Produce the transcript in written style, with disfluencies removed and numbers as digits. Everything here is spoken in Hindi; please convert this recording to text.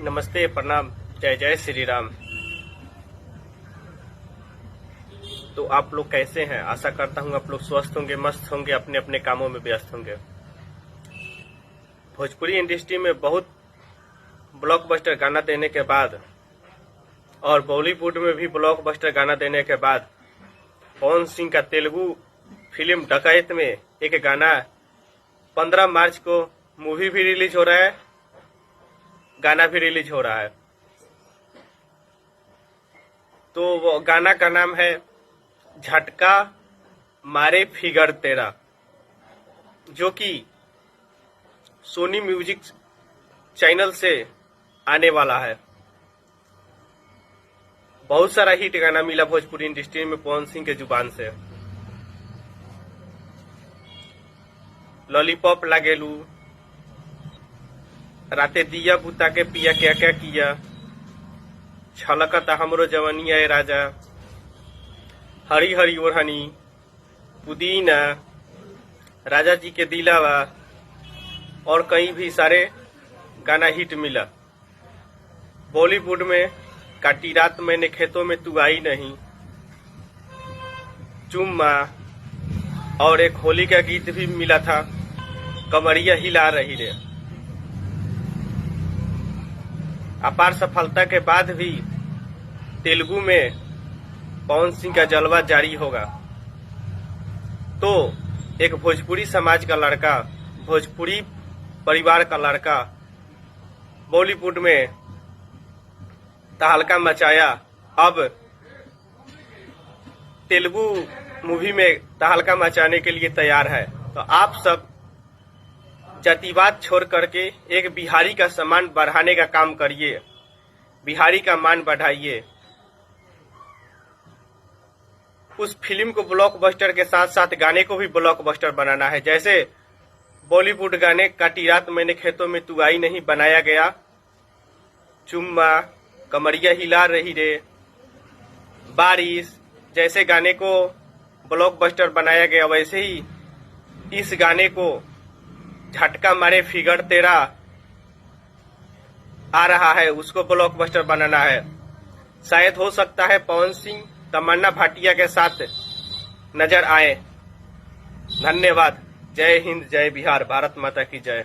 नमस्ते, प्रणाम, जय जय श्री राम। तो आप लोग कैसे हैं? आशा करता हूँ आप लोग स्वस्थ होंगे, मस्त होंगे, अपने अपने कामों में व्यस्त होंगे। भोजपुरी इंडस्ट्री में बहुत ब्लॉकबस्टर गाना देने के बाद और बॉलीवुड में भी ब्लॉकबस्टर गाना देने के बाद पवन सिंह का तेलुगु फिल्म डकैत में एक गाना 15 मार्च को मूवी भी रिलीज हो रहा है, गाना भी रिलीज हो रहा है। तो वो गाना का नाम है झटका मारे फिगर तेरा, जो कि सोनी म्यूजिक चैनल से आने वाला है। बहुत सारा हिट गाना मिला भोजपुरी इंडस्ट्री में पवन सिंह के जुबान से। लॉलीपॉप लागेलू, राते दिया बुता के पिया क्या क्या किया, छलकता हमरो जवनिया ए राजा, हरी हरी ओढ़नी, पुदीना, राजा जी के दिलावा और कई भी सारे गाना हिट मिला। बॉलीवुड में काटी रात मैंने खेतों में तू आई नहीं, चुम्मा और एक होली का गीत भी मिला था, कमरिया हिला रही रे। अपार सफलता के बाद भी तेलुगु में पवन सिंह का जलवा जारी होगा। तो एक भोजपुरी समाज का लड़का, भोजपुरी परिवार का लड़का बॉलीवुड में तहलका मचाया, अब तेलुगु मूवी में तहलका मचाने के लिए तैयार है। तो आप सब जातिवाद छोड़ करके एक बिहारी का सम्मान बढ़ाने का काम करिए, बिहारी का मान बढ़ाइए। उस फिल्म को ब्लॉकबस्टर के साथ साथ गाने को भी ब्लॉकबस्टर बनाना है। जैसे बॉलीवुड गाने काटी रात मैंने खेतों में तू आई नहीं बनाया गया, चुम्मा, कमरिया हिला रही रे, बारिश जैसे गाने को ब्लॉकबस्टर बनाया गया, वैसे ही इस गाने को झटका मारे फिगर तेरा आ रहा है, उसको ब्लॉकबस्टर बनाना है। शायद हो सकता है पवन सिंह तमन्ना भाटिया के साथ नजर आए। धन्यवाद। जय हिंद, जय बिहार, भारत माता की जय।